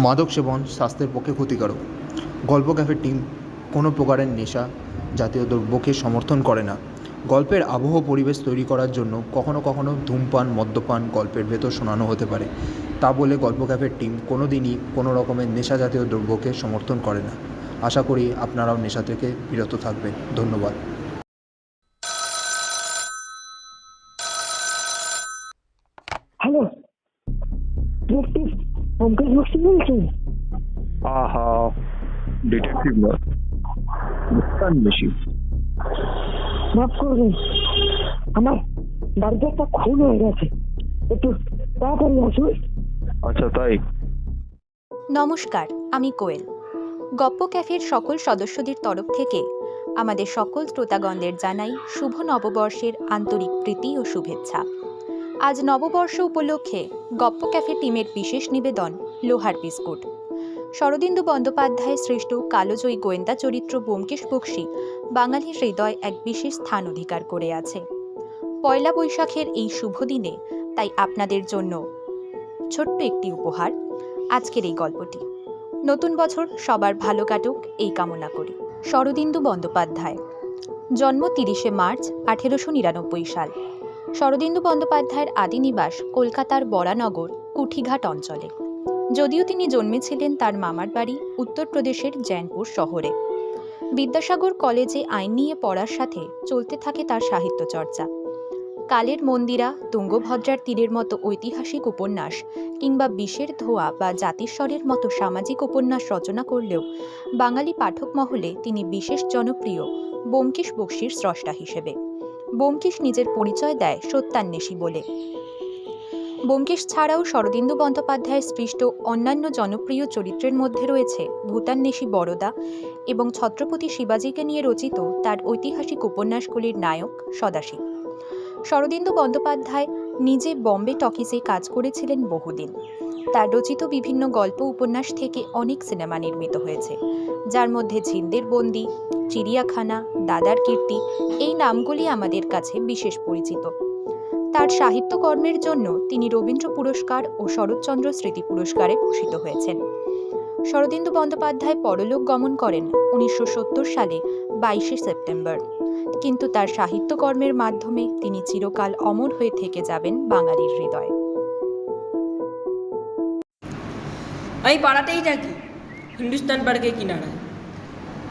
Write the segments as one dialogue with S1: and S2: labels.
S1: মাদক সেবন স্বাস্থ্যের পক্ষে ক্ষতিকারক। গল্প ক্যাফের টিম কোনো প্রকারের নেশা জাতীয় দ্রব্যকে সমর্থন করে না। গল্পের আবহ পরিবেশ তৈরি করার জন্য কখনো কখনো ধূমপান মদ্যপান গল্পের ভেতর শোনানো হতে পারে। তা বলে গল্প ক্যাফের টিম কোনো দিনই কোনো রকমের নেশা জাতীয় দ্রব্যকে সমর্থন করে না। আশা করি আপনারাও নেশা থেকে বিরত থাকবেন। ধন্যবাদ।
S2: হ্যালো, ডিটেকটিভ পঙ্কজ বক্সি বলছেন?
S3: আহা, ডিটেকটিভ না, মুস্তান বেশি।
S2: মাফ করবেন, আমার বাড়িতে একটা খুন হয়ে গেছে, একটু তাড়াতাড়ি আসুন।
S3: আচ্ছা তাই?
S4: নমস্কার, আমি কোয়েল। গপ্প ক্যাফের সকল সদস্যদের তরফ থেকে আমাদের সকল শ্রোতাগণদের জানাই শুভ নববর্ষের আন্তরিক প্রীতি ও শুভেচ্ছা। আজ নববর্ষ উপলক্ষে গপ্প ক্যাফে টিমের বিশেষ নিবেদন লোহার বিস্কুট। শরদিন্দু বন্দ্যোপাধ্যায় সৃষ্ট কালোজয়ী গোয়েন্দা চরিত্র ব্যোমকেশ বক্সী বাঙালির হৃদয় এক বিশেষ স্থান অধিকার করে আছে। পয়লা বৈশাখের এই শুভ দিনে তাই আপনাদের জন্য ছোট্ট একটি উপহার, আজকের এই গল্পটি। নতুন বছর সবার ভালো কাটুক এই কামনা করি। শরদিন্দু বন্দ্যোপাধ্যায়, জন্ম ৩০শে মার্চ ১৮৯৯ সাল। শরদিন্দু বন্দ্যোপাধ্যায়ের আদি নিবাস কলকাতার বরানগর কুঠিঘাট অঞ্চলে, যদিও তিনি জন্মেছিলেন তার মামার বাড়ি উত্তরপ্রদেশের জৈনপুর শহরে। বিদ্যাসাগর কলেজে আইন নিয়ে পড়ার সাথে চলতে থাকে তার সাহিত্য চর্চা। কালের মন্দিরা, তুঙ্গভদ্রার তীরের মতো ঐতিহাসিক উপন্যাস কিংবা বিষের ধোয়া বা জাতিস্বরের মতো সামাজিক উপন্যাস রচনা করলেও বাঙালি পাঠক মহলে তিনি বিশেষ জনপ্রিয় ব্যোমকেশ বক্সীর স্রষ্টা হিসেবে। ব্যোমকেশ নিজের পরিচয় দেয় সত্যান্বেষী বলে। ব্যোমকেশ ছাড়াও শরদিন্দু বন্দ্যোপাধ্যায়ের সৃষ্ট অন্যান্য জনপ্রিয় চরিত্রের মধ্যে রয়েছে ভূতান্বেষী বরদা এবং ছত্রপতি শিবাজীকে নিয়ে রচিত তার ঐতিহাসিক উপন্যাসগুলির নায়ক সদাশিব। শরদিন্দু বন্দ্যোপাধ্যায় নিজে বম্বে টকিজে কাজ করেছিলেন বহুদিন। তার রচিত বিভিন্ন গল্প উপন্যাস থেকে অনেক সিনেমা নির্মিত হয়েছে, যার মধ্যে ঝিন্দের বন্দি, চিড়িয়াখানা, দাদার কীর্তি এই নামগুলি আমাদের কাছে বিশেষ পরিচিত। তার সাহিত্যকর্মের জন্য তিনি রবীন্দ্র পুরস্কার ও শরৎচন্দ্র স্মৃতি পুরস্কারে ভূষিত হয়েছেন। শরদিন্দু বন্দ্যোপাধ্যায় পরলোক গমন করেন ১৯৭০ সালে ২২শে সেপ্টেম্বর, কিন্তু তার সাহিত্যকর্মের মাধ্যমে তিনি চিরকাল অমর হয়ে থেকে যাবেন বাঙালির হৃদয়ে।
S5: আমি পাড়াতেই থাকি, হিন্দুস্তান পার্কের কিনারায়।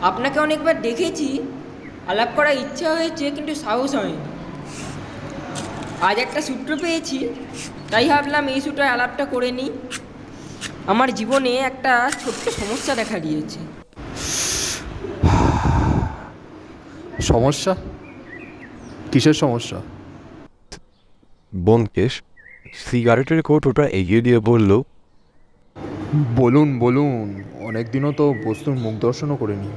S5: আপনাকে অনেকবার দেখেছি, আলাপ করার ইচ্ছা হয়েছে, কিন্তু সাহস হয়নি। আজ একটা সূত্র পেয়েছি, তাই ভাবলাম এই সূত্রে আলাপটা করে নিই। আমার জীবনে একটা ছোট্ট সমস্যা দেখা দিয়েছে।
S1: সমস্যা? কিসের সমস্যা?
S3: ব্যোমকেশ সিগারেটের কৌটোটা এগিয়ে দিয়ে বলল,
S1: বলুন বলুন, অনেকদিনও তো বস্তুর মুখ দর্শনও করিনি।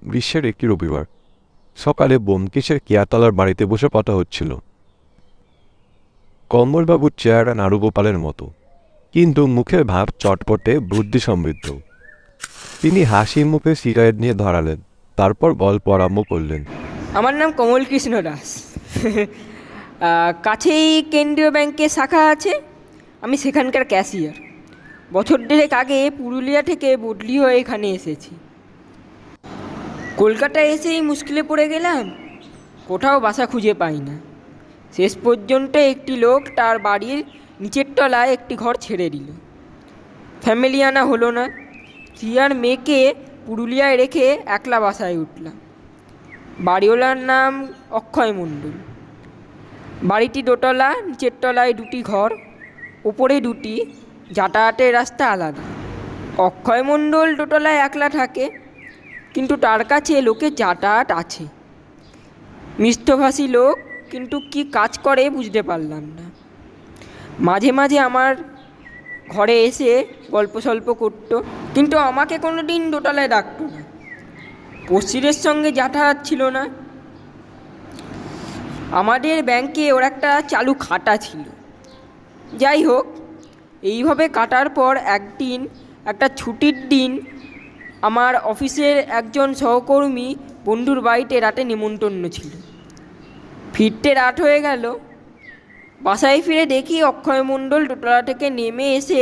S3: গ্রীষ্মের একটি রবিবার সকালে ব্যোমকেশের কেয়াতলার বাড়িতে বসে কথা হচ্ছিল। কমলবাবুর চেহারা নাড়ুগোপালের মতো, কিন্তু মুখের ভাব চটপটে বুদ্ধি সমৃদ্ধ। তিনি হাসি মুখে সিগারেট নিয়ে ধরালেন, তারপর গল্প আরম্ভ করলেন।
S5: আমার নাম কমল কৃষ্ণ দাস। কাছেই কেন্দ্রীয় ব্যাংকের শাখা আছে, আমি সেখানকার ক্যাশিয়ার। বছর দেড়েক আগে পুরুলিয়া থেকে বদলি হয়ে এখানে এসেছি। কলকাতায় এসেই মুশকিলে পড়ে গেলাম, কোথাও বাসা খুঁজে পাই না। শেষ পর্যন্ত একটি লোক তার বাড়ির নিচের তলায় একটি ঘর ছেড়ে দিল। ফ্যামিলি আনা হলো না, স্ত্রী আর মেয়েকে পুরুলিয়ায় রেখে একলা বাসায় উঠলাম। বাড়িওয়ালার নাম অক্ষয় মণ্ডল। বাড়িটি দোতলা, নিচের তলায় দুটি ঘর, উপরে দুটি, যাতায়াতের রাস্তা আলাদা। অক্ষয় মণ্ডল দোতলায় একলা থাকে, কিন্তু তার কাছে লোকের যাতায়াত আছে। মিষ্টভাষী লোক, কিন্তু কি কাজ করে বুঝতে পারলাম না। মাঝে মাঝে আমার ঘরে এসে গল্প সল্প করত, কিন্তু আমাকে কোনো দিন দোতলায় ডাকত না। পড়শিদের সঙ্গে যাতায়াত ছিল না। আমাদের ব্যাংকে ওর একটা চালু খাতা ছিল। যাই হোক, এইভাবে কাটার পর একদিন একটা ছুটির দিন আমার অফিসের একজন সহকর্মী বন্ধুর বাড়িতে রাতে নিমন্ত্রণ ছিল। ফিরতে রাত হয়ে গেল। বাসায় ফিরে দেখি অক্ষয় মণ্ডল দোতলা থেকে নেমে এসে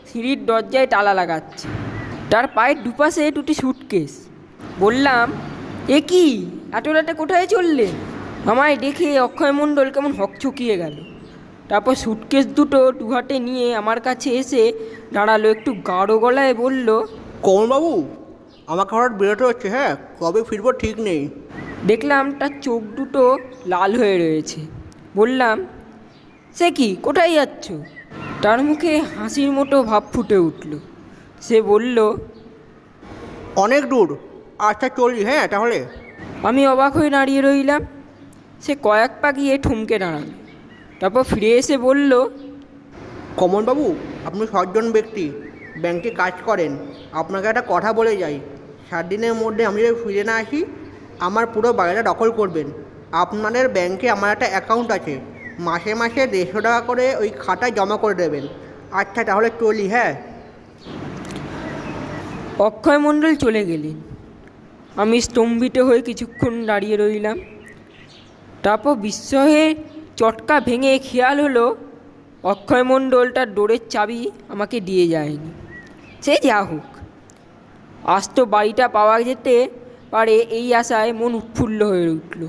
S5: সিঁড়ির দরজায় তালা লাগাচ্ছে। তার পায়ের দুপাশে দুটি সুটকেস। বললাম, এ কি, এত রাতে কোথায় চললেন? আমায় দেখে অক্ষয় মণ্ডল কেমন হকচকিয়ে গেল। তারপর সুটকেস দুটো দু হাতে নিয়ে আমার কাছে এসে দাঁড়ালো, একটু গাঢ় গলায় বলল,
S6: কমলবাবু, আমাকে হঠাৎ বেরোতে হচ্ছে, হ্যাঁ, কবে ফিরবো ঠিক নেই।
S5: দেখলাম তার চোখ দুটো লাল হয়ে রয়েছে। বললাম, সে কি, কোথায় যাচ্ছ? তার মুখে হাসির মতো ভাব ফুটে উঠল। সে বলল,
S6: অনেক দূর, আচ্ছা চলি, হ্যাঁ তাহলে।
S5: আমি অবাক হয়ে দাঁড়িয়ে রইলাম। সে কয়েক পা গিয়ে থমকে দাঁড়ালো, তারপর ফিরে এসে বলল,
S6: কমলবাবু, আপনি সজ্জন ব্যক্তি, ব্যাংকে কাজ করেন, আপনাকে একটা কথা বলে যাই। 7 দিনের মধ্যে আমি যদি ফিরে না আসি, আমার পুরো বাড়িটা দখল করবেন। আপনাদের ব্যাংকে আমার একটা অ্যাকাউন্ট আছে, মাসে মাসে 150 টাকা করে ওই খাতায় জমা করে দেবেন। আচ্ছা তাহলে চলি, হ্যাঁ।
S5: অক্ষয় মণ্ডল চলে গেলেন। আমি স্তম্ভিত হয়ে কিছুক্ষণ দাঁড়িয়ে রইলাম। তারপর বিস্ময়ে চটকা ভেঙে খেয়াল হলো অক্ষয় মণ্ডল তার ডোরের চাবি আমাকে দিয়ে যায়নি। সে যা হোক, আজ তো বাড়িটা পাওয়া যেতে পারে এই আশায় মন উৎফুল্ল হয়ে উঠল।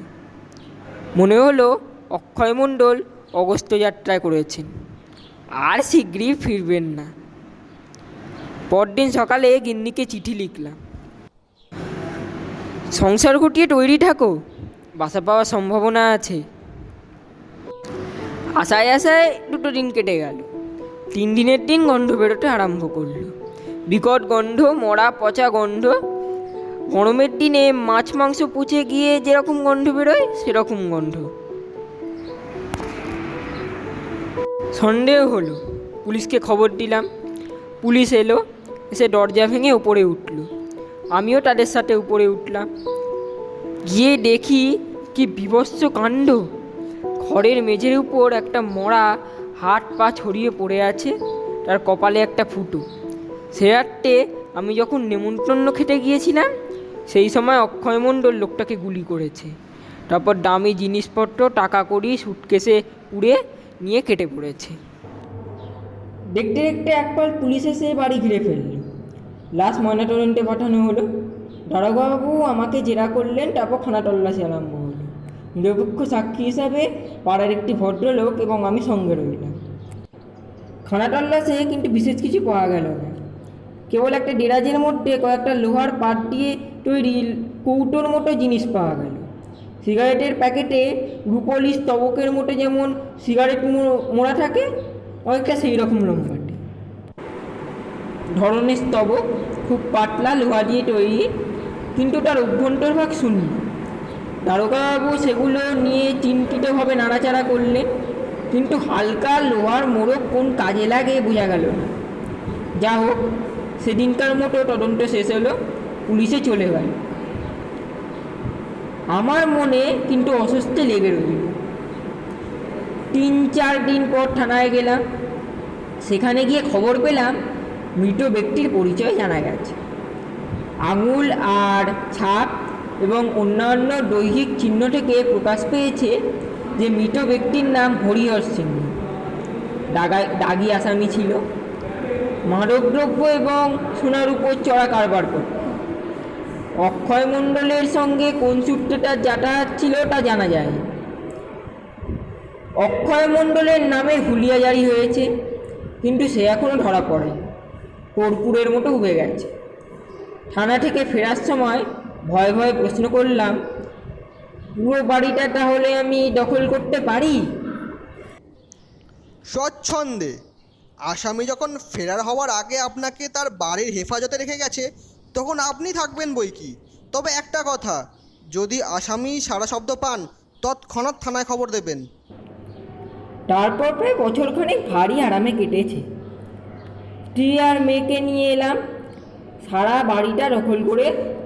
S5: মনে হলো অক্ষয় মণ্ডল অগস্ত্য যাত্রায় করেছেন, আর শীঘ্রই ফিরবেন না। পরদিন সকালে গিন্নিকে চিঠি লিখলাম, সংসার ঘটিয়ে তৈরি থাকো, বাসা পাওয়ার সম্ভাবনা আছে। আশায় আশায় 2 দিন কেটে গেল। 3 দিনের দিন গন্ধ বেরোতে আরম্ভ করলো। বিকট গন্ধ, মরা পচা গন্ধ। গরমের দিনে মাছ মাংস পুচে গিয়ে যেরকম গন্ধ বেরোয় সেরকম গন্ধ। সন্দেহ হলো, পুলিশকে খবর দিলাম। পুলিশ এলো, এসে দরজা ভেঙে উপরে উঠল। আমিও তাদের সাথে উপরে উঠলাম। গিয়ে দেখি কি বিভৎস কাণ্ড! ঘরের মেঝের উপর একটা মরা হাত পা ছড়িয়ে পড়ে আছে, তার কপালে একটা ফুটো। সে রাত্রে আমি যখন নেমন্তন্ন খেতে গিয়েছিলাম, সেই সময় অক্ষয় মণ্ডল লোকটাকে গুলি করেছে। তারপর দামি জিনিসপত্র, টাকা কড়ি সুটকেসে পুড়ে নিয়ে কেটে পড়েছে। দেখতে দেখতে একপাল পুলিশ এসে বাড়ি ঘিরে ফেলল। লাশ ময়নাতদন্তে পাঠানো হলো। দারোগাবাবু আমাকে জেরা করলেন, তারপর খানা তল্লাশি আরম্ভ হলো। নিরপেক্ষ সাক্ষী হিসাবে পাড়ার একটি ভদ্রলোক এবং আমি সঙ্গে রইলাম। খানা তল্লাশে কিন্তু বিশেষ কিছু পাওয়া গেল না। কেবল একটা দেরাজের মধ্যে কয়েকটা লোহার পাত দিয়ে তৈরি কৌটোর মতো জিনিস পাওয়া গেল। সিগারেটের প্যাকেটে রুপোলি স্তবকের মতো যেমন সিগারেট মোড়া থাকে, অনেকটা সেই রকম লম্বাটে ধরনের স্তবক, খুব পাতলা লোহা দিয়ে তৈরি, কিন্তু তার অভ্যন্তরভাগ শূন্য। দারোগাবাবু সেগুলো নিয়ে চিন্তিতভাবে নাড়াচাড়া করলেন, কিন্তু হালকা লোহার মোড়ক কোন কাজে লাগে বোঝা গেল না। যা হোক, সেদিনকার মতো তদন্ত শেষ হলো, পুলিশে চলে গেল। আমার মনে কিন্তু অস্বস্তি লেগে রইল। 3-4 দিন পর থানায় গেলাম। সেখানে গিয়ে খবর পেলাম মৃত ব্যক্তির পরিচয় জানা গেছে। আঙুল আর ছাপ এবং অন্যান্য দৈহিক চিহ্ন থেকে প্রকাশ পেয়েছে যে মৃত ব্যক্তির নাম হরিহর সিংহ। দাগি আসামি ছিল, মাদকদ্রব্য এবং সোনার উপর চড়া কারবার করত। অক্ষয় মণ্ডলের সঙ্গে কোন সূত্রে তার যাতায়াত ছিল তা জানা যায়। অক্ষয় মণ্ডলের নামে হুলিয়া জারি হয়েছে, কিন্তু সে এখনও ধরা পড়ে, কর্পূরের মতো উবে গেছে। থানা থেকে ফেরার সময় ভয়ে ভয়ে প্রশ্ন করলাম, পুরো বাড়িটা তাহলে আমি দখল করতে পারি?
S7: স্বচ্ছন্দে। আসামি যখন ফেরার হওয়ার আগে আপনাকে তার বাড়ির হেফাজতে রেখে গেছে, তখন আপনি থাকবেন বই কি। তবে একটা কথা, যদি আসামি সারা শব্দ পান, তৎক্ষণাৎ থানায় খবর দেবেন।
S5: তারপর প্রায় বছরখানেক ভারী আরামে কেটেছে। স্ত্রী আর মেয়েকে নিয়ে এলাম। সারা বাড়িটা দখল করে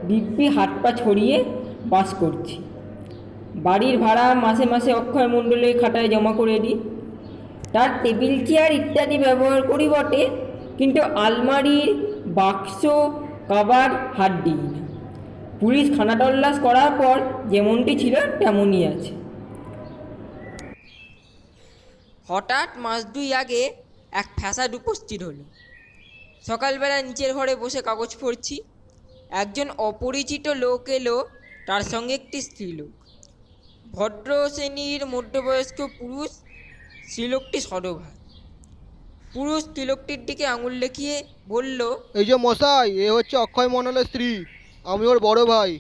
S5: দিব্যি হাত পা ছড়িয়ে বাস করছি। বাড়ির ভাড়া মাসে মাসে অক্ষয় মণ্ডলের খাতায় জমা করে দিই। তার টেবিল চেয়ার ইত্যাদি ব্যবহার করি বটে, কিন্তু আলমারির বাক্স কাবার হাত দিই না। পুলিশ খানা তল্লাশ করার পর যেমনটি ছিল তেমনই আছে। হঠাৎ মাস 2 আগে এক ফ্যাসাদ উপস্থিত হলো। সকালবেলা নিচের ঘরে বসে কাগজ পড়ছি, একজন অপরিচিত লোক এলো, তার সঙ্গে একটি স্ত্রীলোক। ভদ্র শ্রেণীর মধ্যবয়স্ক পুরুষ, স্ত্রীলোকটি সদভার। পুরুষ স্ত্রীলোকটির দিকে আঙুল দেখিয়ে বলল,
S7: এই যে মশাই, এ হচ্ছে অক্ষয় মণ্ডলের স্ত্রী, আমি ওর বড় ভাই।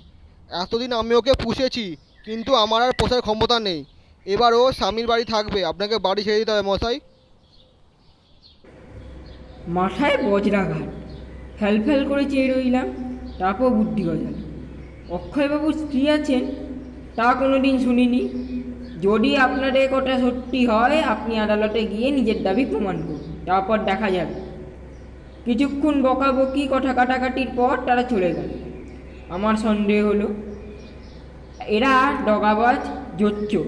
S7: এতদিন আমি ওকে পুষেছি, কিন্তু আমার আর পোষার ক্ষমতা নেই। এবার ও স্বামীর বাড়ি থাকবে, আপনাকে বাড়ি ছেড়ে দিতে হবে মশাই।
S5: মাথায় বজ্রাঘাত, ফ্যাল করে চেয়ে রইলাম। তারপর বুদ্ধি গজাল, অক্ষয়বাবুর স্ত্রী আছেন, তা কোনোদিন শুনিনি। যদি আপনার এ কথা সত্যি হয়, আপনি আদালতে গিয়ে নিজের দাবি প্রমাণ করুন, তারপর দেখা যাবে। কিছুক্ষণ বকাবকি কথা কাটাকাটির পর তারা চলে গেল। আমার সন্দেহ হলো এরা ডগাবাজ জোচ্চোর,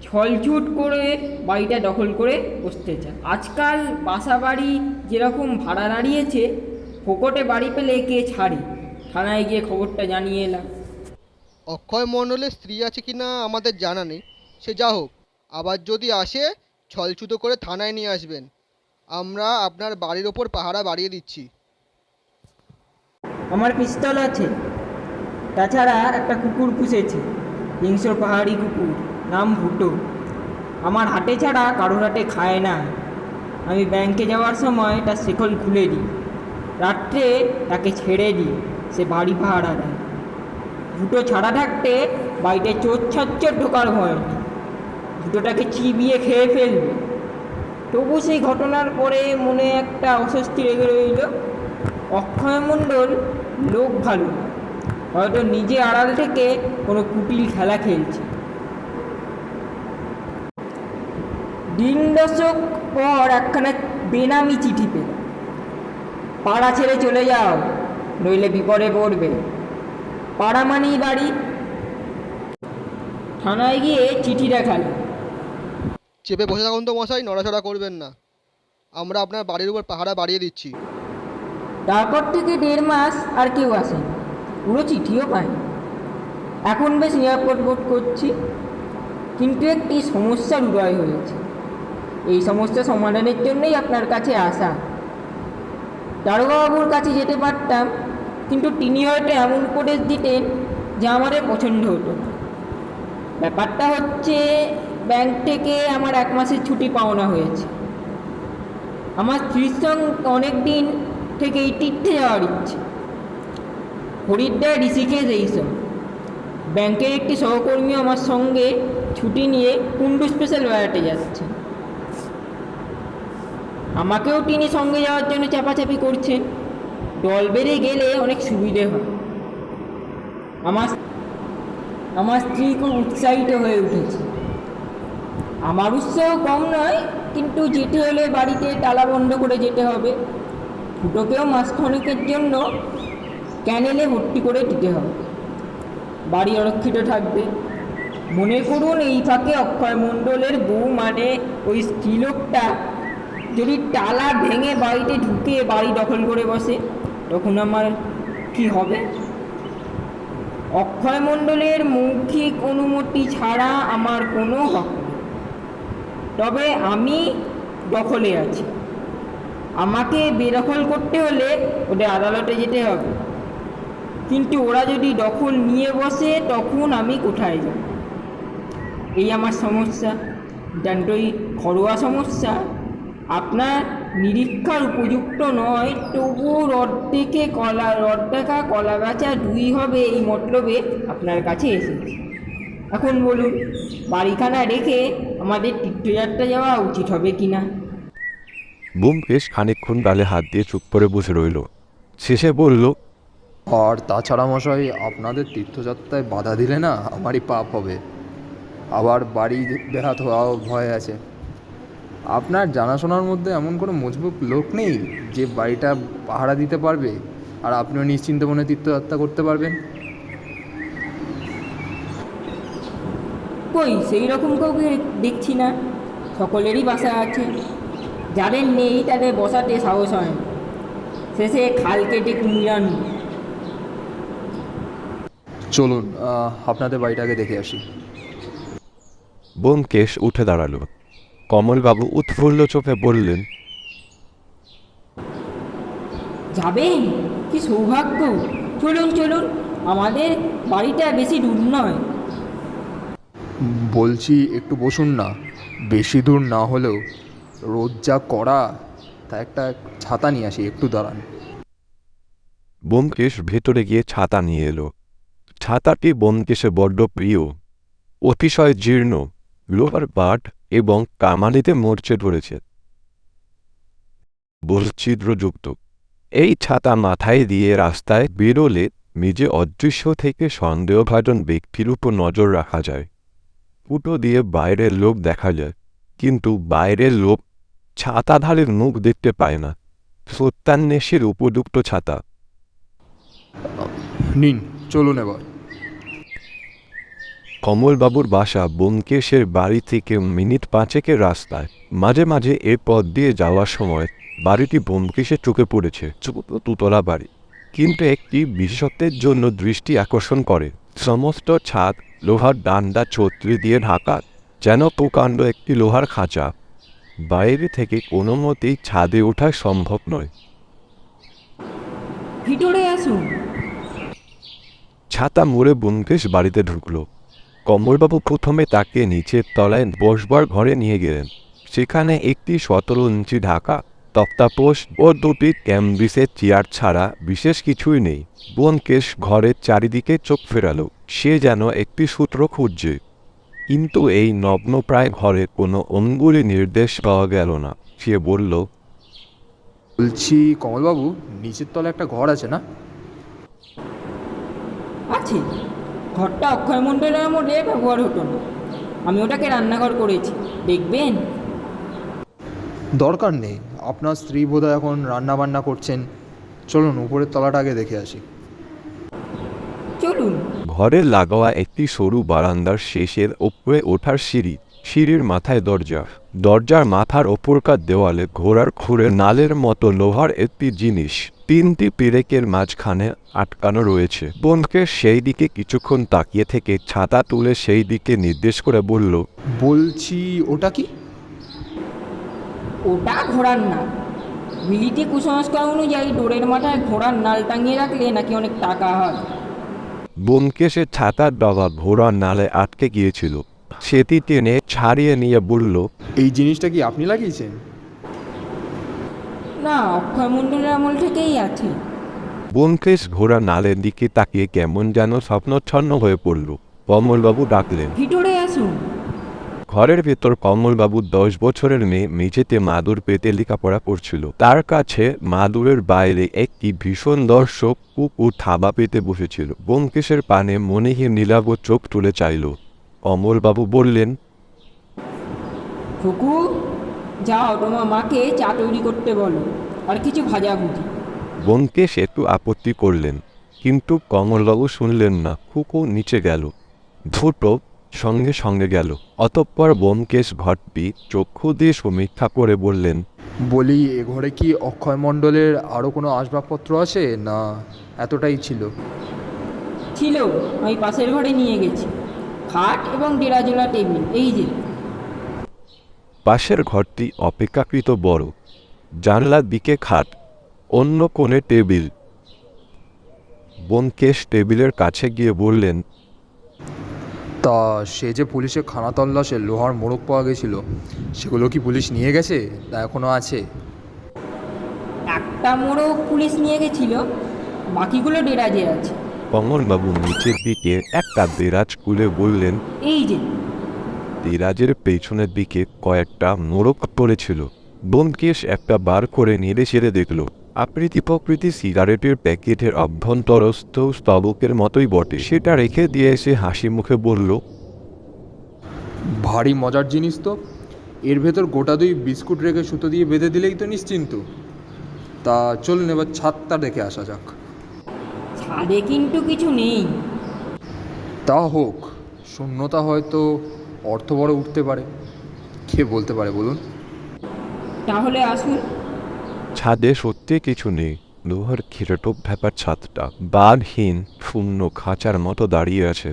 S5: ছলছুট করে বাড়িটা দখল করে বসতে চায়। আজকাল বাসা বাড়ি যেরকম ভাড়া দাঁড়িয়েছে, ফোকটে বাড়ি পেলে কে ছাড়ে। থানায় গিয়ে খবরটা জানিয়ে এলাম।
S7: অক্ষয় মণ্ডলের স্ত্রী আছে কি না আমাদের জানা নেই, সে যা হোক, আবার যদি আসে ছলছুতো করে থানায় নিয়ে আসবেন। আমরা আপনার বাড়ির ওপর পাহারা বাড়িয়ে দিচ্ছি।
S5: আমার পিস্তল আছে, তাছাড়া একটা কুকুর পুষেছে, হিংস্র পাহাড়ি কুকুর, নাম ভুটো। আমার হাটে ছাড়া কারোর হাটে খায় না। আমি ব্যাংকে যাওয়ার সময় তার শেকল খুলে দিই, রাত্রে তাকে ছেড়ে দিই, সে বাড়ি পাহারা দেয়। ভুটো ছাড়া থাকতে বাড়িতে চোর ছাচ্চর ঢোকার ভয় নেই, ভুটোটাকে চিবিয়ে খেয়ে ফেলবে। তবু সেই ঘটনার পরে মনে একটা অস্বস্তি লেগে রইল। অক্ষয় মণ্ডল লোক ভালো, হয়তো নিজে আড়াল থেকে কোনো কুটিল খেলা খেলছে। দিন দশক পর একখানা বেনামি চিঠি পেল, পাড়া ছেড়ে চলে যাও, নইলে বিপদে পড়বে। পাড়া মানেই বাড়ি। থানায় গিয়ে চিঠি দেখালো।
S7: চেপে বসে থাকুন তো মশাই, নড়াচড়া করবেন না। আমরা আপনার বাড়ির উপর পাহারা বাড়িয়ে দিচ্ছি।
S5: তারপর থেকে 1.5 মাস আর কেউ আসেনি, পুরো চিঠিও পায়নি। এখন বেশ নিরাপদ বোধ করছি, কিন্তু একটি সমস্যার উদয় হয়েছে। এই সমস্যা সমাধানের জন্যই আপনার কাছে আসা। দারোগাবাবুর কাছে যেতে পারতাম, কিন্তু তিনি হয়তো এমন উপদেশ দিতেন যা আমাদের পছন্দ হতো না। ব্যাপারটা হচ্ছে, ব্যাংক থেকে আমার 1 মাসের ছুটি পাওনা হয়েছে। আমার স্ত্রীর সঙ্গে অনেক দিন থেকে এই তীর্থে যাওয়ার ইচ্ছে, হরিদ্বার, ঋষিকেশ এইসব। ব্যাংকের একটি সহকর্মী আমার সঙ্গে ছুটি নিয়ে কুন্ডু স্পেশাল বেড়াতে যাচ্ছে। আমাকেও তিনি সঙ্গে যাওয়ার জন্য চাপাচাপি করছেন। দল বেড়ে গেলে অনেক সুবিধে হয়। আমার স্ত্রী খুব উৎসাহিত হয়ে উঠেছে। আমার উৎসাহ কম নয়, কিন্তু যেতে হলে বাড়িতে তালা বন্ধ করে যেতে হবে। ফুটোকেও মাসখানেকের জন্য ক্যানেলে ভর্তি করে দিতে হবে, বাড়ি অরক্ষিত থাকবে। মনে করুন এই ফাঁকে অক্ষয় মণ্ডলের বউ মানে ওই স্ত্রীলোকটা যদি তালা ভেঙে বাড়িতে ঢুকে বাড়ি দখল করে বসে, তখন আমার কি হবে? অক্ষয় মণ্ডলের মৌখিক অনুমতি ছাড়া আমার কোনো হক নেই। তবে আমি দখলে আছি, আমাকে বেদখল করতে হলে ওদের আদালতে যেতে হবে। কিন্তু ওরা যদি দখল নিয়ে বসে, তখন আমি কোথায় যাব? এই আমার সমস্যা, জানতই ঘরোয়া সমস্যা, আপনার নিরীক্ষার উপযুক্ত নয়, তবু রড দেখা কলা গাছা 2 হবে, এই মতলবে আপনার কাছে এসেছি। এখন বলুন, বাড়িখানা রেখে আমাদের তীর্থযাত্রা যাওয়া উচিত হবে কিনা?
S3: ব্যোমকেশ খানিকক্ষণ গালে হাত দিয়ে চুপ করে বসে রইল। শেষে বলল,
S1: আর তাছাড়া মশাই, আপনাদের তীর্থযাত্রায় বাধা দিলে না আমারই পাপ হবে, আবার বাড়ি বেহাত হওয়াও ভয় আছে। আপনার জানাশোনার মধ্যে এমন কোনো মজবুত লোক নেই যে বাড়িটা পাহারা দিতে পারবে, আর আপনিও নিশ্চিন্ত মনে তীর্থযাত্রা করতে পারবেন?
S5: কই সেই রকম কাউকে দেখছি না। সকলেরই বাসা আছে, যাদের নেই তাদের বসাতে সাহস হয় না। শেষে খাল কেটে কুমিরান।
S1: চলুন আপনাদের বাড়িটাকে দেখে আসি।
S3: ব্যোমকেশ উঠে দাঁড়ালো। কমলবাবু উৎফুল্ল চোখে বললেন,
S5: যাবেন? কি সৌভাগ্য! চলুন চলুন, আমাদের বাড়িটা বেশি দূর নয়।
S1: বলছি একটু বসুন না, বেশি দূর না হলেও রোদ যা করা, তা একটা ছাতা নিয়ে আসি, একটু দাঁড়ান।
S3: ব্যোমকেশ ভেতরে গিয়ে ছাতা নিয়ে এলো। ছাতাটি ব্যোমকেশের বড্ড প্রিয়, অতিশয় জীর্ণ, লোহার বাট এবং কামানিতে মরচে ধরেছে, বৈচিত্র্যযুক্ত। এই ছাতা মাথায় দিয়ে রাস্তায় বেরোলে নিজে অদৃশ্য থেকে সন্দেহভাজন ব্যক্তির উপর নজর রাখা যায়। ফুটো দিয়ে বাইরের লোক দেখা যায়, কিন্তু বাইরের লোক ছাতাধারীর মুখ দেখতে পায় না। সত্যান্বেষীর উপযুক্ত ছাতা।
S1: নিন, চলুন এবার।
S3: কমলবাবুর বাসা ব্যোমকেশের বাড়ি থেকে মিনিট 5 রাস্তায়। মাঝে মাঝে এ পথ দিয়ে যাওয়ার সময় বাড়িটি ব্যোমকেশের চোখে পড়েছে। ছোট দুতলা বাড়ি, কিন্তু একটি বিশেষত্বের জন্য দৃষ্টি আকর্ষণ করে। সমস্ত ছাদ লোহার ডান্ডা ছত্রি দিয়ে ঢাকা, যেন প্রকাণ্ড একটি লোহার খাঁচা। বাইরে থেকে কোনো মতেই ছাদে ওঠা সম্ভব নয়।
S5: ভিতরে আসুন।
S3: ছাতা মুড়ে ব্যোমকেশ বাড়িতে ঢুকল। কমলবাবু প্রথমে তাকে নিচের তলায় বসবার ঘরে নিয়ে গেলেন। সেখানে একটি 17 ইঞ্চি ঢাকা তক্তাপোষ ও 2টি ক্যাম্বিসের চেয়ার ছাড়া বিশেষ কিছুই নেই। ব্যোমকেশ ঘরের চারিদিকে চোখ ফেরালো। সে যেন একটি সূত্র খুঁজছে, কিন্তু এই নগ্নপ্রায় ঘরে কোনো অঙ্গুলি নির্দেশ পাওয়া গেল না। সে বলল,
S1: বলছি কমলবাবু, নিচের তলায় একটা ঘর আছে না?
S5: আছে, ঘরটা অক্ষয় মণ্ডলের আমলে ব্যবহার হতো না। আমি ওটাকে রান্নাঘর করেছি, দেখবেন?
S1: দরকার নেই, আপনার স্ত্রী বোধহয় এখন রান্না বান্না করছেন। চলুন উপরের তলাটা আগে দেখে আসি।
S5: চলুন।
S3: ঘরের লাগোয়া একটি সরু বারান্দার শেষের ওপরে ওঠার সিঁড়ি। সিঁড়ির মাথায় দরজা। দরজার মাথার ওপরকার দেওয়ালে ঘোড়ার খুরের নালের মতো লোহার একটি জিনিস 3টি পেরেকের মাঝখানে আটকানো রয়েছে। ব্যোমকেশ সেই দিকে কিছুক্ষণ তাকিয়ে থেকে ছাতা তুলে সেই দিকে নির্দেশ করে বলল,
S1: বলছি ওটা কি?
S5: ওটা ঘোড়ার নাল। বিলিতি কুসংস্কার অনুযায়ী ডোরের মাথায় ঘোড়ার নাল টাঙিয়ে রাখলে নাকি অনেক টাকা হয়।
S3: ব্যোমকেশের ছাতার ডগা ঘোড়ার নালে আটকে গিয়েছিল। সেটি টেনে ছাড়িয়ে নিয়ে বলল,
S1: এই জিনিসটা কি আপনি লাগিয়েছেন?
S5: না, অক্ষয় মণ্ডলের আমল থেকেই আছে।
S3: ব্যোমকেশ ঘোড়ার নালের দিকে তাকিয়ে কেমন যেন স্বপ্নচ্ছন্ন হয়ে পড়ল। কমলবাবু ডাকলেন।
S5: ভিতরে আসুন।
S3: ঘরের ভেতর কমলবাবুর 10 বছরের মেয়ে মেঝেতে মাদুর পেতে লেখাপড়া করছিল। তার কাছে মাদুরের বাইরে একটি ভীষণ দর্শক কুকুর থাবা পেতে বসেছিল। ব্যোমকেশের পানে মনেহীন নীলাভ চোখ তুলে চাইল। কমলবাবু বললেন,
S5: খুকু, যাও তোমার মাকে চা তৈরি করতে বলো, আর কিছু ভাজাভুজি।
S3: ব্যোমকেশ একটু আপত্তি করলেন, কিন্তু কমলবাবু শুনলেন না। কুকুর নিচে গেল, ধূর্ত সঙ্গে সঙ্গে গেল। অতঃপর ব্যোমকেশ ঘরটি চক্ষু দিয়ে সমীক্ষা করে বললেন,
S1: বলি এ ঘরে কি অক্ষয় মণ্ডলের আরও কোনো আসবাবপত্র আছে, না এতটাই ছিল?
S5: ছিল, আমি পাশের ঘরে নিয়ে গেছি। খাট এবং ডেরাজোলা টেবিল, এই যে।
S3: পাশের ঘরটি অপেক্ষাকৃত বড়। জানলার দিকে খাট, অন্য কোণে টেবিল। ব্যোমকেশ টেবিলের কাছে গিয়ে বললেন,
S1: তা সে যে পুলিশের খানা তল্লাশে লোহার মোড়ক পাওয়া গেছিল, সেগুলো কি পুলিশ নিয়ে গেছে, তা এখনও আছে?
S5: একটা মোড়ক পুলিশ নিয়ে গেছিল, বাকিগুলো ডেরাজে আছে।
S3: কমলবাবু নিচের দিকে একটা দেরাজ খুলে বললেন,
S5: এই যে।
S3: দেরাজের পেছনের দিকে কয়েকটা মোড়ক পড়েছিল। ব্যোমকেশ একটা বার করে নেড়ে ছেড়ে দেখল। আকৃতি প্রকৃতি সিগারেটের প্যাকেটের অভ্যন্তরস্থ স্তবকের মতোই বটে। সেটা রেখে দিয়ে এসে হাসি মুখে বলল,
S1: ভারী মজার জিনিস তো। এর ভেতর গোটা 2 বিস্কুট রেখে সুতো দিয়ে বেঁধে দিলেই তো নিশ্চিন্ত। তা চলুন এবার ছাদটা দেখে আসা যাক।
S5: ছাদে কিন্তু কিছু নেই।
S1: তা হোক, শূন্যতা হয়তো অর্থ বড় উঠতে পারে, কে বলতে পারে বলুন?
S5: তাহলে আসুন।
S3: ছাদে সত্যি কিছু নেই। লোহার খিরটপ ভ্যাপার ছাদটা বাঁধহীন শূন্য খাঁচার মতো দাঁড়িয়ে আছে।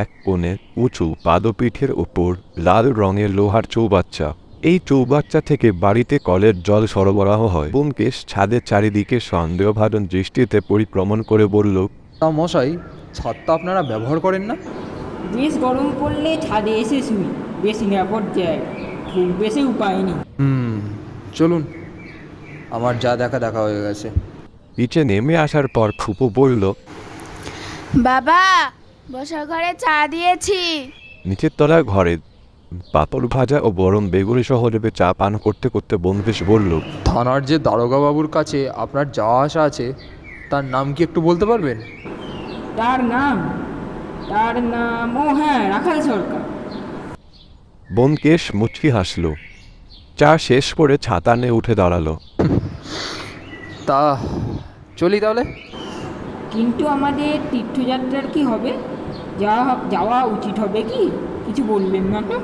S3: এক কোণে উঁচু পাদপীঠের ওপর লাল রঙের লোহার চৌবাচ্চা, এই চৌবাচ্চা থেকে বাড়িতে কলের জল সরবরাহ হয়। ব্যোমকেশ ছাদের চারিদিকে সন্দেহভাজন দৃষ্টিতে পরিক্রমণ করে বলল,
S1: তা মশাই, ছাদটা আপনারা ব্যবহার করেন না?
S5: বেশ গরম পড়লে ছাদে এসে শুই, বেশ নিরাপদ জায়গা, খুব বেশি উপায় নেই।
S1: চলুন, আমার যা দেখা হয়ে গেছে।
S3: নিচে নেমে আসার পর ফুপু বলল,
S8: বাবা, বসার ঘরে চা দিয়েছি।
S3: নিচের তলার ঘরে পাপড় ভাজা ও গরম বেগুনি সহ লেপে চা পান করতে করতে ব্যোমকেশ বলল,
S1: থানার যে দারোগা বাবুর কাছে আপনার যাওয়া আসা আছে, তার নাম কি একটু বলতে পারবেন?
S5: তার নাম ও হ্যাঁ, রাখাল সরকার।
S3: ব্যোমকেশ মুচকি হাসল। চা শেষ করে ছাতা নিয়ে উঠে দাঁড়ালো।
S1: তা চলি তাহলে।
S5: কিন্তু আমাদের তীর্থযাত্রার কি হবে? যাওয়া উচিত হবে কি? কিছু বলবেন না তো?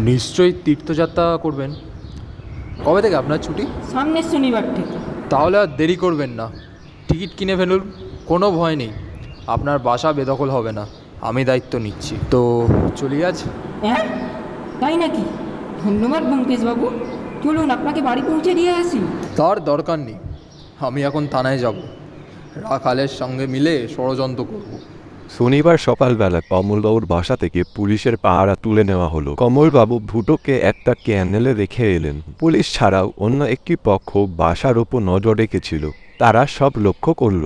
S1: নিশ্চয়ই তীর্থযাত্রা করবেন। কবে থেকে আপনার ছুটি?
S5: সামনের শনিবার থেকে।
S1: তাহলে আর দেরি করবেন না, টিকিট কিনে ফেলুন। কোনো ভয় নেই, আপনার বাসা বেদখল হবে না, আমি দায়িত্ব নিচ্ছি। তো চলি আজ।
S5: হ্যাঁ, তাই নাকি? ধন্যবাদ ব্যোমকেশবাবু, চলুন আপনাকে বাড়ি পৌঁছে দিয়ে আসি।
S1: তার দরকার নেই, আমি এখন থানায় যাব, রাখালের সঙ্গে মিলে ষড়যন্ত্র করব।
S3: শনিবার সকালবেলা কমলবাবুর বাসা থেকে পুলিশের পাহারা তুলে নেওয়া হলো। কমলবাবু ভুটোকে একটা ক্যানেলে রেখে এলেন। পুলিশ ছাড়াও অন্য একটি পক্ষ বাসার ওপর নজর রেখেছিল, তারা সব লক্ষ্য করল।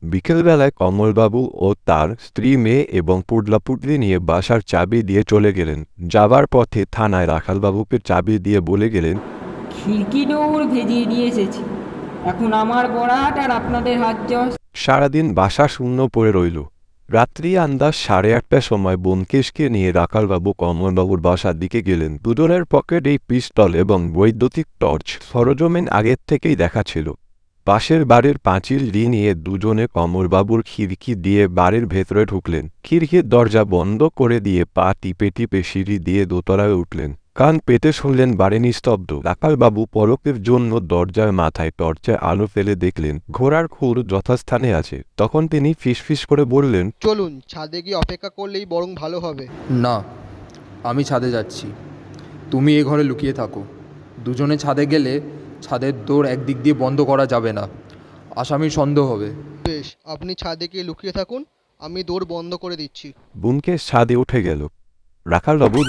S3: বিকেলবেলায় কমলবাবু ও তার স্ত্রী, মেয়ে এবং পুডলাপুডলি নিয়ে বাসার চাবি দিয়ে চলে গেলেন। যাবার পথে থানায় রাখালবাবুকে চাবি দিয়ে বলে গেলেন,
S5: খিড়কি দৌড় ভেজিয়ে দিয়ে এসেছি, এখন আমার বরাত আর আপনাদের হাত জস।
S3: সারাদিন বাসা শূন্য পড়ে রইল। রাত্রি আন্দাজ 8:30টার সময় ব্যোমকেশকে নিয়ে রাখালবাবু কমলবাবুর বাসার দিকে গেলেন। দুজনের পকেটেই পিস্তল এবং বৈদ্যুতিক টর্চ সরজমিন আগের থেকেই দেখা ছিল। পাশের বাড়ির পাঁচিল নিয়ে দুজনে কমলবাবুর খিড়কি দিয়ে বাড়ির ভেতরে ঢুকলেন। খিড়কির দরজা বন্ধ করে দিয়ে পা টিপে টিপে সিঁড়ি দিয়ে দোতলায় উঠলেন। কান পেতে শুনলেন বাড়ি নিস্তব্ধ। রাখালবাবু পলকের জন্য দরজার মাথায় টর্চের আলো ফেলে দেখলেন ঘোড়ার খুর যথাস্থানে আছে। তখন তিনি ফিসফিস করে বললেন,
S7: চলুন, ছাদে গিয়ে অপেক্ষা করলেই বরং ভালো হবে।
S1: না, আমি ছাদে যাচ্ছি, তুমি এ ঘরে লুকিয়ে থাকো। দুজনে ছাদে গেলে ছাদের দৌড় একদিক দিয়ে বন্ধ করা যাবে না, আসামির সন্দেহ হবে।
S7: বেশ, আপনি ছাদে গিয়ে লুকিয়ে থাকুন, আমি দৌড় বন্ধ করে দিচ্ছি।
S3: ব্যোমকেশ ছাদে উঠে গেল। রাখালবাবু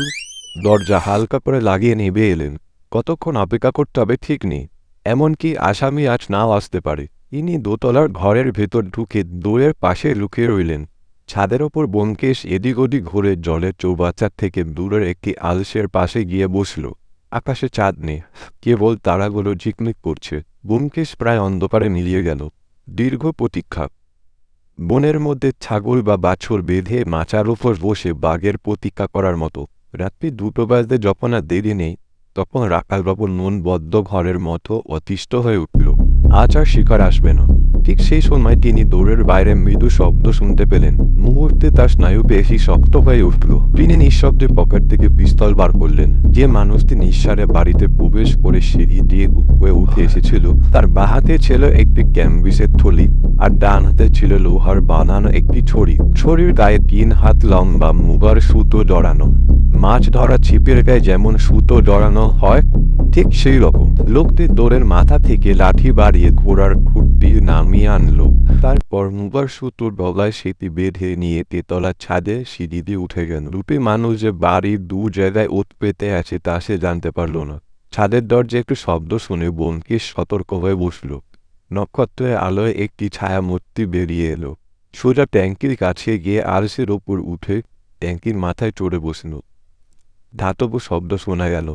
S3: দরজা হালকা করে লাগিয়ে নেমে এলেন। কতক্ষণ অপেক্ষা করতে হবে ঠিক নেই, এমনকি আসামি আজ নাও আসতে পারে। ইনি দোতলার ঘরের ভেতর ঢুকে দৌড়ের পাশে লুকিয়ে রইলেন। ছাদের ওপর ব্যোমকেশ এদিক ওদিক ঘুরে জলের চৌবাচ্চার থেকে দূরের একটি আলসের পাশে গিয়ে বসল। আকাশে চাঁদ নেই, কেবল তারাগুলো ঝিকমিক করছে। ব্যোমকেশ প্রায় অন্ধকারে মিলিয়ে গেল। দীর্ঘ প্রতীক্ষা। বনের মধ্যে ছাগল বা বাছুর বেঁধে মাচার ওপর বসে বাঘের প্রতীক্ষা করার মতো। রাত্রি 2টো বাজতে যখন আর দেরি নেই, তখন রাখালবাবুর মন বদ্ধ ঘরের মতো অতিষ্ঠ হয়ে উঠল। আজ আর শিকার আসবে না। ঠিক সেই সময় তিনি দৌড়ের বাইরে মৃদু শব্দ শুনতে পেলেন। মুহূর্তে তার স্নায়ু পেশি শক্ত হয়ে উঠল। তিনি নিঃশব্দে পকেট থেকে পিস্তল বার করলেন। যে মানুষটি নিঃসারে বাড়িতে প্রবেশ করে সিঁড়ি দিয়ে উঠে এসেছিল, তার বাঁ হাতে ছিল একটি ক্যানভিসের থলি আর ডান হাতে ছিল লোহার বানানো একটি ছড়ি। ছড়ির গায়ে 3 হাত লম্বা মুগার সুতো জড়ানো। মাছ ধরা ছিপের গায়ে যেমন সুতো জড়ানো হয়, ঠিক সেই রকম। লোকটি দৌড়ের মাথা থেকে লাঠি বাড়িয়ে ঘোড়ার খুঁটটি নামিয়ে আনলো। তারপর মুগার সুতোর গলায় সেটি বেঁধে নিয়ে তেতলার ছাদে সিঁড়ি দিয়ে উঠে গেল। দুটি মানুষ যে বাড়ির 2 জায়গায় ওত পেতে আছে তা সে জানতে পারল না। ছাদের দরজায় একটু শব্দ শুনে ব্যোমকেশ সতর্ক হয়ে বসল। নক্ষত্রের আলোয় একটি ছায়ামূর্তি বেরিয়ে এলো। সোজা ট্যাঙ্কির কাছে গিয়ে আলসের ওপর উঠে ট্যাঙ্কির মাথায় চড়ে বসল। ধাতব শব্দ শোনা গেল।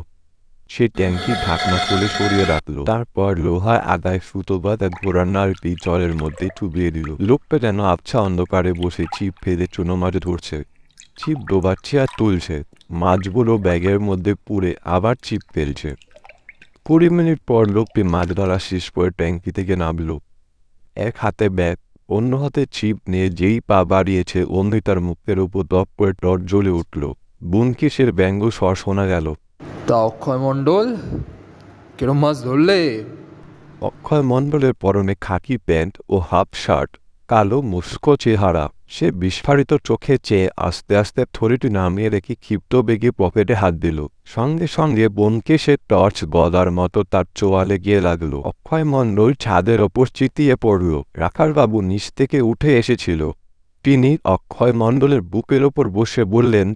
S3: সে ট্যাঙ্কির ঢাকনা খুলে সরিয়ে রাখল। তারপর লোহায় আদায় সুতো বাঁধা ঘোড়ার নাড়টি জলের মধ্যে চুবিয়ে দিল। লোকটা যেন আবছা অন্ধকারে বসে ছিপ ফেলে চুনো মাছ ধরছে। ছিপ ডোবাচ্ছে আর তুলছে। মাছগুলো ব্যাগের মধ্যে পুরে আবার ছিপ ফেলছে। 20 মিনিট পর লোকটি মাছ ধরা শেষ করে ট্যাঙ্কি থেকে নামল। এক হাতে ব্যাগ, অন্য হাতে ছিপ নিয়ে যেই পা বাড়িয়েছে অমনি তার মুখের উপর দপ করে টর্চ জ্বলে উঠল। ব্যোমকেশের ব্যঙ্গ স্বর শোনা গেল।
S1: তা অক্ষয় মণ্ডল, কিরম মাছ ধরলে?
S3: অক্ষয় মণ্ডলের পরনে খাকি প্যান্ট ও হাফ শার্ট, কালো মুস্কো চেহারা। সে বিস্ফারিত চোখে চেয়ে আস্তে আস্তে থলিটি নামিয়ে রেখে ক্ষিপ্ত বেগে পকেটে হাত দিল। সঙ্গে সঙ্গে ব্যোমকেশের টর্চ গদার মতো তার চোয়ালে গিয়ে লাগলো। অক্ষয় মণ্ডল ছাদের ওপর চিতিয়ে পড়ল। রাখালবাবু নিচ থেকে উঠে এসেছিল। তিনি অক্ষয় মণ্ডলের বুকের ওপর বসে বললেন,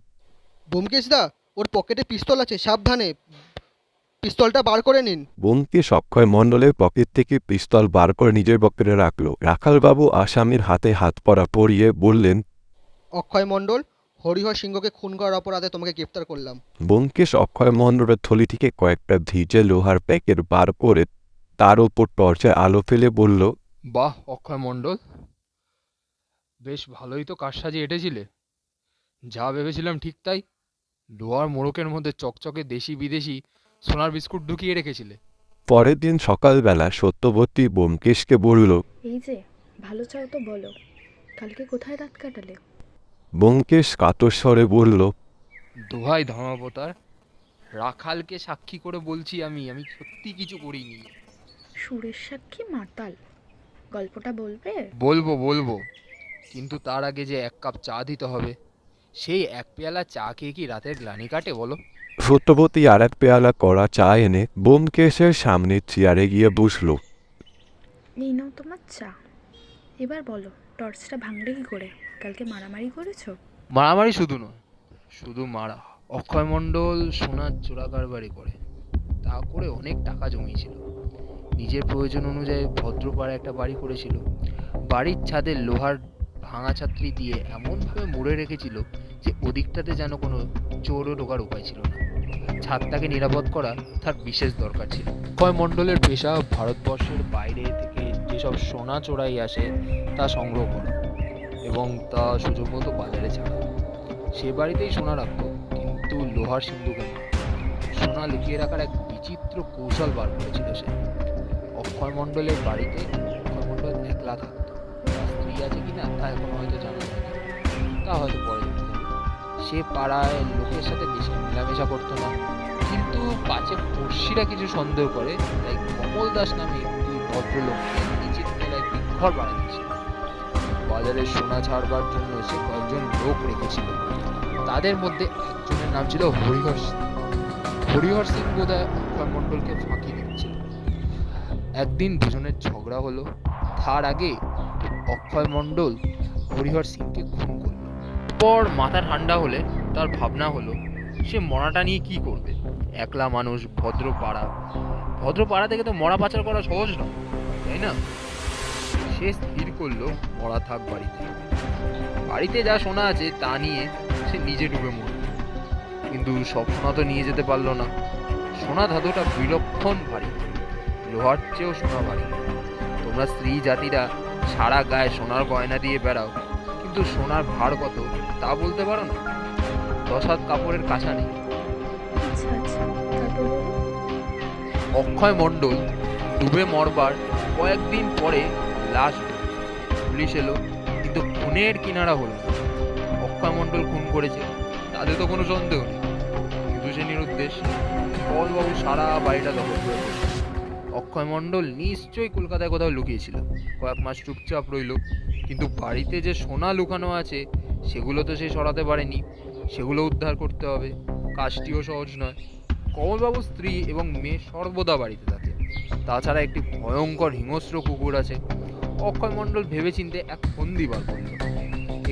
S7: ব্যোমকেশদা, ওর পকেটে পিস্তল আছে, সাবধানে পিস্তলটা বার করে নিন।
S3: ব্যোমকেশ অক্ষয় মণ্ডলের পকেট থেকে পিস্তল বার করে নিজের পকেটে রাখল। রাখালবাবু আসামির হাতে হাত পরা পরিয়ে বললেন,
S7: অক্ষয় মণ্ডল, হরিহর সিংহকে খুন করার অপরাধে তোমাকে গ্রেপ্তার করলাম।
S3: ব্যোমকেশ অক্ষয় মণ্ডলের থলি থেকে কয়েকটা ভিজে লোহার প্যাকেট বার করে তার ওপর টর্চে আলো ফেলে বলল,
S9: বাহ অক্ষয় মণ্ডল, বেশ ভালোই তো কারসাজি এঁটেছিলে। যা ভেবেছিলাম ঠিক তাই, লোহার মোড়কের মধ্যে চকচকে দেশি বিদেশি সোনার বিস্কুট ঢুকিয়ে রেখেছিলে।
S3: পরের দিন সকালবেলা সত্যবতী ব্যোমকেশকে বলল,
S10: এই যে ভালো চাও তো বলো, কালকে কোথায় রাত কাটালে?
S3: ব্যোমকেশ কাতর স্বরে বলল,
S9: দোহাই ধর্মাবতার, রাখালকে সাক্ষী করে বলছি আমি সত্যি কিছু করিনি।
S10: সুরের সাক্ষী মাতাল, গল্পটা বলবে?
S9: বলবো, কিন্তু তার আগে যে 1 কাপ চা দিতে হবে। সেই 1 পেয়ালা চা খেয়ে কি রাতের গ্লানি কাটে বলো?
S3: সত্যবতী আর এক পেয়ালা কড়া চা এনে ব্যোমকেশের সামনে চেয়ারে গিয়ে বসল।
S10: এই নাও তোমার চা। এবার বলো, টর্চটা ভাঙলে কি করে? কালকে মারামারি করেছো?
S9: মারামারি শুধু নয়, শুধু মারা। অক্ষয় মণ্ডল সোনার চোরা কারবারি করে, তা করে অনেক টাকা জমিয়েছিল। নিজের প্রয়োজন অনুযায়ী ভদ্রপাড়ায় একটা বাড়ি করেছিল। বাড়ির ছাদে লোহার ভাঙা ছাত্রী দিয়ে এমনভাবে মুড়ে রেখেছিল যে ওদিকটাতে যেন কোনো চোরও ঢোকার উপায় ছিল না। ছাদটাকে নিরাপদ করা তার বিশেষ দরকার ছিল। অক্ষয় মণ্ডলের পেশা ভারতবর্ষের বাইরে থেকে যেসব সোনা চোরাই আসে তা সংগ্রহ করা এবং তা সুযোগ মতো বাজারে ছাড়া। সে বাড়িতেই সোনা রাখত, কিন্তু লোহার সিন্ধুকে নয়। সোনা লুকিয়ে রাখার এক বিচিত্র কৌশল বার করেছিল সে। অক্ষয় মণ্ডলের বাড়িতে অক্ষয় মণ্ডল একলা থাকত। তার স্ত্রী আছে কিনা তা এখন হয়তো জানা হয়নি, তা হয়তো পরে জানা যাবে। সে পাড়ায় লোকের সাথে বেশি মেলামেশা করতো না, কিন্তু পাছে পড়শিরা কিছু সন্দেহ করে, তাই কমল দাস নামে একটি ভদ্রলোককে নিচের তলায় একটি ঘর বাড়া দিয়েছিল। বাজারে সোনা ছাড়বার জন্য সে কয়েকজন লোক রেখেছিল। তাদের মধ্যে একজনের নাম ছিল হরিহর সিং। হরিহর সিং বোধহয় অক্ষয় মণ্ডলকে ফাঁকি দিচ্ছিল। একদিন দুজনের ঝগড়া হলো। তার আগে অক্ষয় মণ্ডল হরিহর সিংকে খুন করল। পর মাথা ঠান্ডা হলে তার ভাবনা হলো সে মরাটা নিয়ে কি করবে। একলা মানুষ, ভদ্রপাড়া থেকে তো মরা পাচার করা সহজ নয়, তাই না? সে স্থির করলো মরা থাক বাড়িতে যা সোনা আছে তা নিয়ে সে নিজে ডুবে মরবে। কিন্তু সব সোনা তো নিয়ে যেতে পারলো না। সোনা ধাতুটা বিলক্ষণ ভারী, লোহার চেয়েও সোনা ভারী। তোমরা স্ত্রী জাতিরা সারা গায়ে সোনার গয়না দিয়ে বেড়াও, কিন্তু সোনার ভার কত তা বলতে পারো না। 10 হাত কাপড়ের কাছা নেই।
S10: আচ্ছা, তারপর বলো।
S9: অক্ষয় মণ্ডল ডুবে মরবার কয়েকদিন পরে লাশ পুলিশ এলো, কিন্তু খুনের কিনারা হলো না। অক্ষয় মণ্ডল খুন করেছে তাদের তো কোনো সন্দেহ নেই, কিন্তু সে নিরুদ্দেশ। কমলবাবু সারা বাড়িটা দখল করে বসে। অক্ষয় মণ্ডল নিশ্চয়ই কলকাতায় কোথাও লুকিয়েছিল। কয়েক মাস চুপচাপ রইল, কিন্তু বাড়িতে যে সোনা লুকানো আছে সেগুলো তো সে সরাতে পারেনি। সেগুলো উদ্ধার করতে হবে, কাজটিও সহজ নয়। কমলবাবুর স্ত্রী এবং মেয়ে সর্বদা বাড়িতে থাকে। তাছাড়া একটি ভয়ঙ্কর হিংস্র কুকুর আছে। অক্ষয় মণ্ডল ভেবেচিন্তে এক ফন্দি বার করল।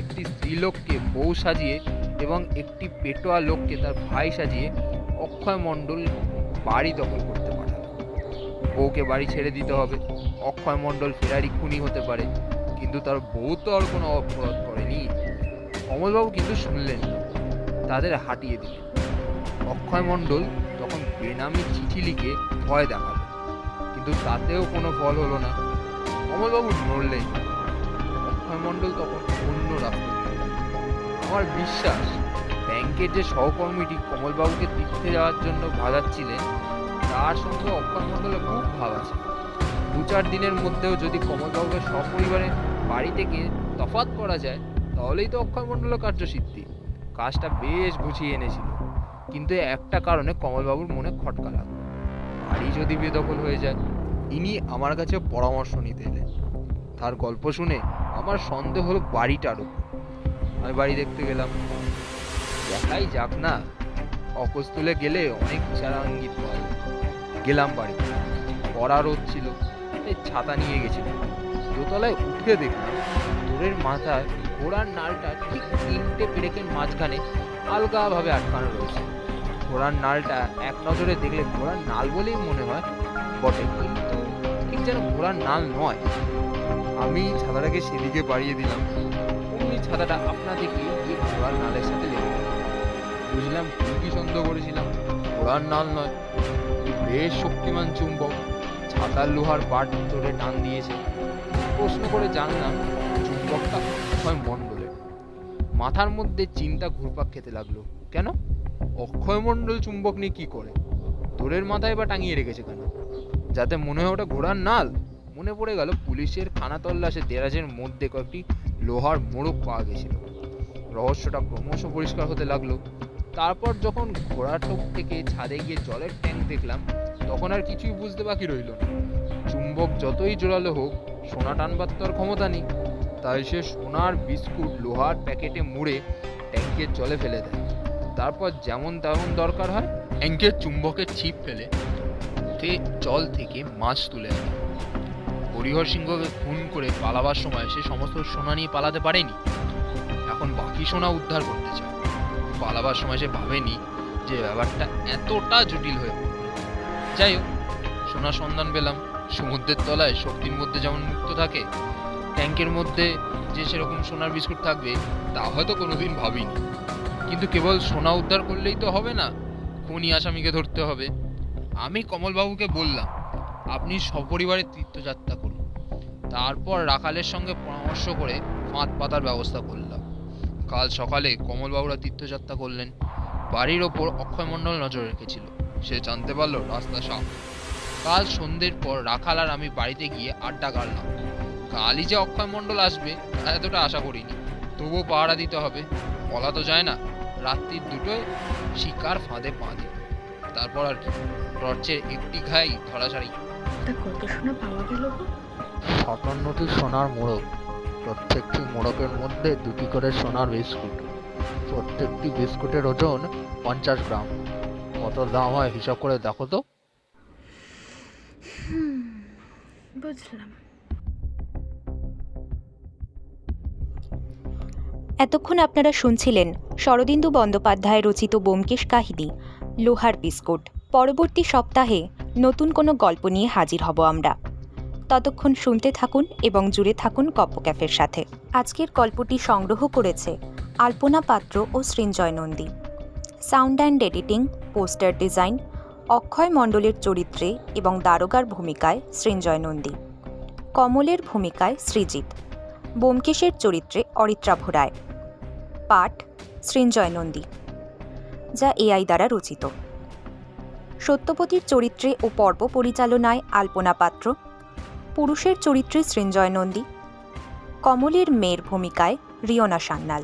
S9: একটি স্ত্রীলোককে বউ সাজিয়ে এবং একটি পেটোয়া লোককে তার ভাই সাজিয়ে অক্ষয় মণ্ডল বাড়ি দখল করতে পারে। বউকে বাড়ি ছেড়ে দিতে হবে। অক্ষয় মণ্ডল ফেরারি খুনি হতে পারে, কিন্তু তার বউ তো আর কোনো অপরাধ করেনি। কমলবাবু কিন্তু শুনলেন না, তাদের হাঁটিয়ে দিলেন। অক্ষয় মণ্ডল তখন বেনামে চিঠি লিখে ভয় দেখালো, কিন্তু তাতেও কোনো ফল হলো না। কমলবাবু নড়লেন। অক্ষয় মণ্ডল তখন অন্য রাস্তা নিলেন। আমার বিশ্বাস ব্যাংকের যে সহকর্মীটি কমলবাবুকে তীর্থে যাওয়ার জন্য ভাগাচ্ছিলেন তার সঙ্গে অক্ষয় মণ্ডলের খুব ভাব আছে। 2-4 দিনের মধ্যেও যদি কমলবাবুকে সপরিবারে বাড়ি থেকে তফাৎ করা যায় তাহলেই তো অক্ষয় মণ্ডলের কার্যসিদ্ধি। কাজটা বেশ গুছিয়ে এনেছিল, কিন্তু একটা কারণে কমলবাবুর মনে খটকা লাগলো। বাড়ি যদি বেদখল হয়ে যায়। ইনি আমার কাছে পরামর্শ নিতে এলেন। তার গল্প শুনে আমার সন্দেহ হলো বাড়িটার উপর। আমি বাড়ি দেখতে গেলাম, দেখাই যাক না, অকস্তুলে গেলে অনেক চারা ইঙ্গিত পাওয়া যায়। গেলাম বাড়ি, পড়া রোদ ছিল, এই ছাতা নিয়ে গেছিলাম। দোতলায় উঠে দেখলাম দূরের মাথায় ঘোড়ার নালটা ঠিক 3টে পেরেকের মাঝখানে আলগাভাবে আটকানো রয়েছে। ঘোড়ার নালটা এক নজরে দেখলে ঘোড়ার নাল বলেই মনে হয় বটে, কিন্তু ঠিক যেন ঘোড়ার নাল নয়। আমি ছাতাটাকে সেদিকে বাড়িয়ে দিলাম, অমনি ছাতাটা আপনা থেকে গিয়ে ঘোড়ার নালের সাথে লেগে গেল। বুঝলাম ঠিকই সন্দেহ করেছিলাম, ঘোড়ার নাল নয়, বেশ শক্তিমান চুম্বক ছাতার লোহার বাট ধরে টান দিয়েছে। প্রশ্ন করে জানলাম চুম্বকটা অক্ষয় মণ্ডলের। মাথার মধ্যে চিন্তা ঘুরপাক খেতে লাগলো, কেন অক্ষয় মণ্ডল চুম্বক নিয়ে কি করে, দূরের মাথায় বা টাঙিয়ে রেখেছে কেন, যাতে মনে হয় ওটা ঘোড়ার নাল। মনে পড়ে গেল পুলিশের খানা তল্লাশে দেরাজের মধ্যে কয়েকটি লোহার মোড়ক পাওয়া গেছিল। রহস্যটা ক্রমশ পরিষ্কার হতে লাগলো। তারপর যখন ঘোড়ার টোপ থেকে ছাদে গিয়ে জলের ট্যাঙ্ক দেখলাম, তখন আর কিছুই বুঝতে বাকি রইল না। চুম্বক যতই জোরালো হোক, সোনা টানবার তো আর ক্ষমতা নেই। তাই সে সোনার বিস্কুট লোহার প্যাকেটে মুড়ে ট্যাঙ্কের জলে ফেলে দেয়। তারপর যেমন তেমন দরকার হয় ট্যাঙ্কের চুম্বকের ছিপ ফেলে জল থেকে মাছ তুলে আনে। হরিহর সিংহকে খুন করে পালাবার সময় সে সমস্ত সোনা নিয়ে পালাতে পারেনি, এখন বাকি সোনা উদ্ধার করতে চায়। পালাবার সময় সে ভাবেনি যে ব্যাপারটা এতটা জটিল হয়ে পড়বে। যাই হোক, সোনার সন্ধান পেলাম। সমুদ্রের তলায় শক্তির মধ্যে যেমন মুক্ত থাকে, ট্যাঙ্কের মধ্যে যে সেরকম সোনার বিস্কুট থাকবে তা হয়তো কোনোদিন ভাবিনি। কিন্তু কেবল সোনা উদ্ধার করলেই তো হবে না, খুনি আসামিকে ধরতে হবে। আমি কমলবাবুকে বললাম, আপনি সপরিবারে তীর্থযাত্রা করুন। তারপর রাখালের সঙ্গে পরামর্শ করে ফাঁদ পাতার ব্যবস্থা করলাম। কাল সকালে কমলবাবুরা তীর্থযাত্রা করলেন। বাড়ির ওপর অক্ষয় মণ্ডল নজর রেখেছিল, সে জানতে পারলো রাস্তা সাফ। কাল সন্ধ্যের পর রাখাল আর আমি বাড়িতে গিয়ে আড্ডা কাটলাম। কালই যে অক্ষয় মণ্ডল আসবে এতটা আশা করিনি, তবুও পাহারা দিতে হবে, বলা তো যায় না। রাত্রির দুটোয় শিকার ফাঁদে পা দিল। তারপর আর কি, টর্চের একটি ঘাই ধরাছাড়ি।
S10: তা কত সোনা পাওয়া গেল গো?
S9: 57টি সোনার মোড়ক, প্রত্যেকটি মোড়কের মধ্যে 2টি করে সোনার বিস্কুট। প্রত্যেকটি বিস্কুটের ওজন 50 গ্রাম। কত দাম হয় হিসাব করে দেখো তো।
S10: বুঝলাম।
S4: এতক্ষণ আপনারা শুনছিলেন শরদিন্দু বন্দ্যোপাধ্যায় রচিত ব্যোমকেশ কাহিনী লোহার বিস্কুট। পরবর্তী সপ্তাহে নতুন কোনো গল্প নিয়ে হাজির হব আমরা। ততক্ষণ শুনতে থাকুন এবং জুড়ে থাকুন গপ্প ক্যাফের সাথে। আজকের গল্পটি সংগ্রহ করেছে আলপনা পাত্র ও Srinjoy Nandi. Sound and editing, poster design Akshay মণ্ডলের চরিত্রে এবং দারোগার ভূমিকায় সৃঞ্জয় নন্দী, কমলের ভূমিকায় সৃজিত, ব্যোমকেশের চরিত্রে অরিত্রাভ রায়। পাঠ সৃঞ্জয় নন্দী, যা এআই দ্বারা রচিত। সত্যপতির চরিত্রে ও পর্ব পরিচালনায় আলপনা পাত্র, পুরুষের চরিত্রে সৃঞ্জয় নন্দী, কমলের মেয়ের ভূমিকায় রিয়না সান্যাল।